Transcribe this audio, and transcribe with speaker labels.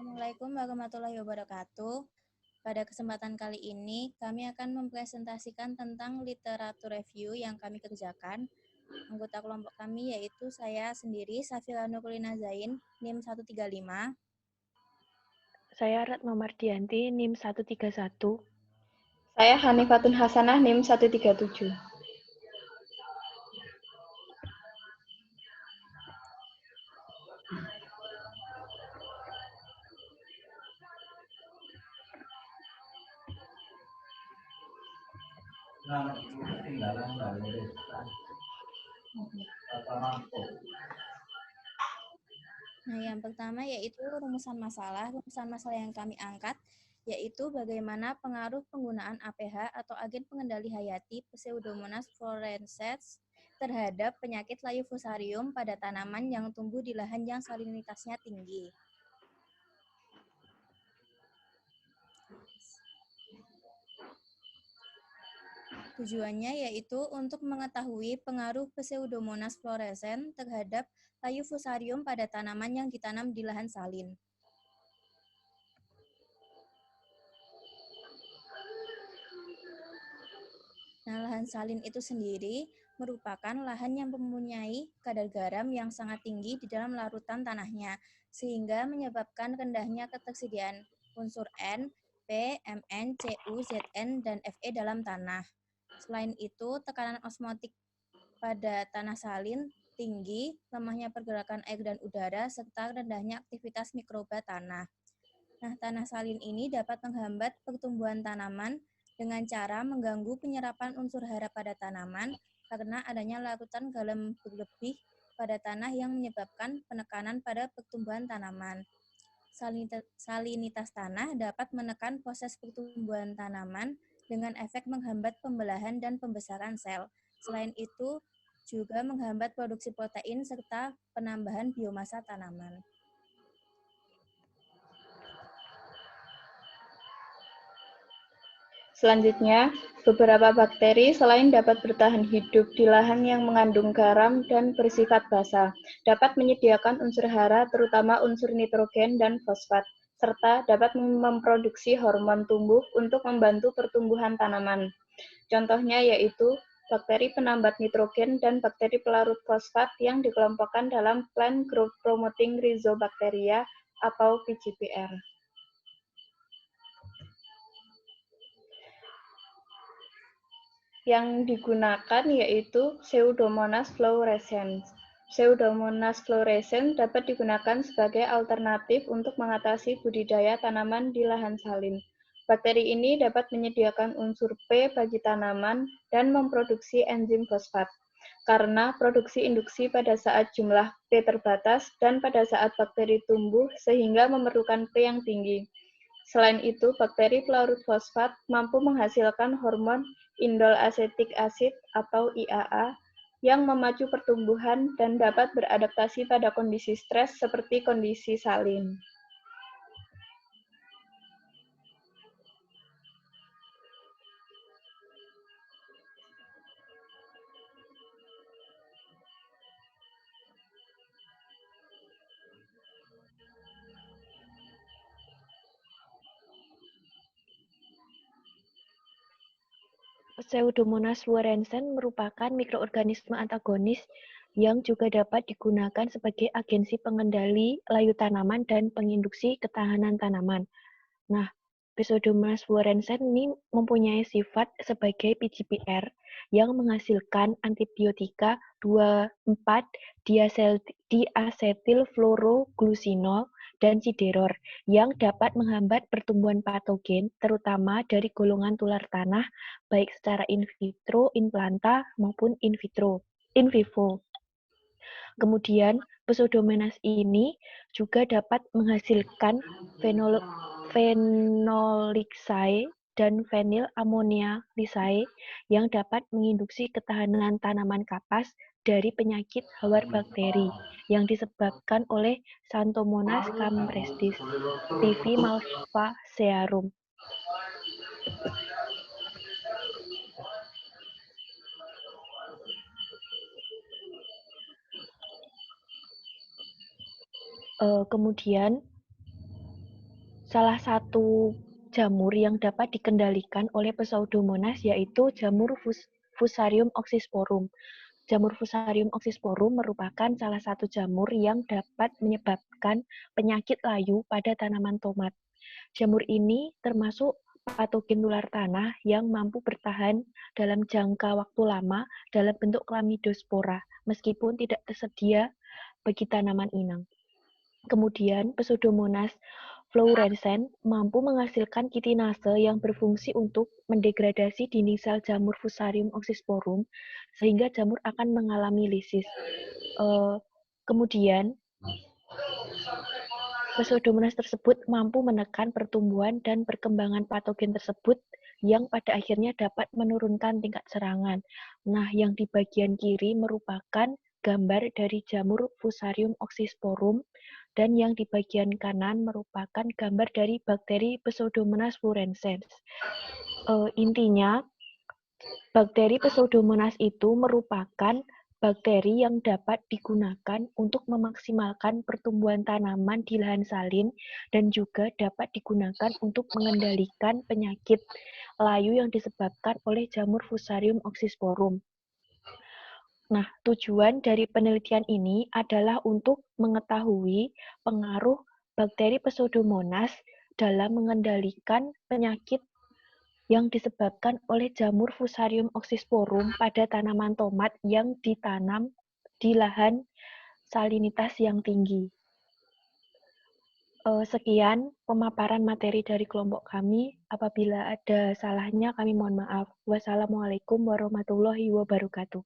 Speaker 1: Assalamualaikum warahmatullahi wabarakatuh. Pada kesempatan kali ini, kami akan mempresentasikan tentang literatur review yang kami kerjakan. Anggota kelompok kami yaitu saya sendiri, Safira Nurlina Zain, NIM 135.
Speaker 2: Saya Ratma Mardianti, NIM 131.
Speaker 3: Saya Hanifatun Hasanah, NIM 137.
Speaker 1: Nah, yang pertama yaitu rumusan masalah. Rumusan masalah yang kami angkat yaitu bagaimana pengaruh penggunaan APH atau agen pengendali hayati Pseudomonas fluorescens terhadap penyakit layu fusarium pada tanaman yang tumbuh di lahan yang salinitasnya tinggi. Tujuannya yaitu untuk mengetahui pengaruh Pseudomonas fluorescens terhadap layu fusarium pada tanaman yang ditanam di lahan salin. Nah, lahan salin itu sendiri merupakan lahan yang mempunyai kadar garam yang sangat tinggi di dalam larutan tanahnya, sehingga menyebabkan rendahnya ketersediaan unsur N, P, Mn, Cu, Zn, dan Fe dalam tanah. Selain itu, tekanan osmotik pada tanah salin tinggi, lemahnya pergerakan air dan udara, serta rendahnya aktivitas mikroba tanah. Nah, tanah salin ini dapat menghambat pertumbuhan tanaman dengan cara mengganggu penyerapan unsur hara pada tanaman karena adanya larutan garam berlebih pada tanah yang menyebabkan penekanan pada pertumbuhan tanaman. Salinitas tanah dapat menekan proses pertumbuhan tanaman dengan efek menghambat pembelahan dan pembesaran sel. Selain itu, juga menghambat produksi protein serta penambahan biomasa tanaman.
Speaker 3: Selanjutnya, beberapa bakteri selain dapat bertahan hidup di lahan yang mengandung garam dan bersifat basa, dapat menyediakan unsur hara terutama unsur nitrogen dan fosfat, serta dapat memproduksi hormon tumbuh untuk membantu pertumbuhan tanaman. Contohnya yaitu bakteri penambat nitrogen dan bakteri pelarut fosfat yang dikelompokkan dalam Plant Growth Promoting Rhizobacteria atau PGPR. Yang digunakan yaitu Pseudomonas fluorescens. Pseudomonas fluorescens dapat digunakan sebagai alternatif untuk mengatasi budidaya tanaman di lahan salin. Bakteri ini dapat menyediakan unsur P bagi tanaman dan memproduksi enzim fosfat. Karena produksi induksi pada saat jumlah P terbatas dan pada saat bakteri tumbuh sehingga memerlukan P yang tinggi. Selain itu, bakteri pelarut fosfat mampu menghasilkan hormon indol asetik asid atau IAA yang memacu pertumbuhan dan dapat beradaptasi pada kondisi stres seperti kondisi salin.
Speaker 2: Pseudomonas fluorescens merupakan mikroorganisme antagonis yang juga dapat digunakan sebagai agensi pengendali layu tanaman dan penginduksi ketahanan tanaman. Nah, Pseudomonas fluorescens ini mempunyai sifat sebagai PGPR yang menghasilkan antibiotika 2,4-diasetilfluoroglucinol dan sideror yang dapat menghambat pertumbuhan patogen terutama dari golongan tular tanah baik secara in vitro, in planta maupun in vivo. Kemudian Pseudomonas ini juga dapat menghasilkan phenolicsai dan phenylammoniaceae yang dapat menginduksi ketahanan tanaman kapas dari penyakit hawar bakteri yang disebabkan oleh Xanthomonas camprestis, PV malvacearum. Kemudian salah satu jamur yang dapat dikendalikan oleh Pseudomonas yaitu jamur Fusarium oxysporum. Jamur Fusarium oxysporum merupakan salah satu jamur yang dapat menyebabkan penyakit layu pada tanaman tomat. Jamur ini termasuk patogen nular tanah yang mampu bertahan dalam jangka waktu lama dalam bentuk Chlamydospora, meskipun tidak tersedia bagi tanaman inang. Kemudian, Pseudomonas fluorescens mampu menghasilkan kitinase yang berfungsi untuk mendegradasi dinding sel jamur Fusarium oxysporum, sehingga jamur akan mengalami lisis. Kemudian, Pseudomonas tersebut mampu menekan pertumbuhan dan perkembangan patogen tersebut yang pada akhirnya dapat menurunkan tingkat serangan. Nah, yang di bagian kiri merupakan gambar dari jamur Fusarium oxysporum dan yang di bagian kanan merupakan gambar dari bakteri Pseudomonas fluorescens. Intinya, bakteri Pseudomonas itu merupakan bakteri yang dapat digunakan untuk memaksimalkan pertumbuhan tanaman di lahan salin dan juga dapat digunakan untuk mengendalikan penyakit layu yang disebabkan oleh jamur Fusarium oxysporum. Nah, tujuan dari penelitian ini adalah untuk mengetahui pengaruh bakteri Pseudomonas dalam mengendalikan penyakit yang disebabkan oleh jamur Fusarium oxysporum pada tanaman tomat yang ditanam di lahan salinitas yang tinggi. Sekian pemaparan materi dari kelompok kami. Apabila ada salahnya, kami mohon maaf. Wassalamualaikum warahmatullahi wabarakatuh.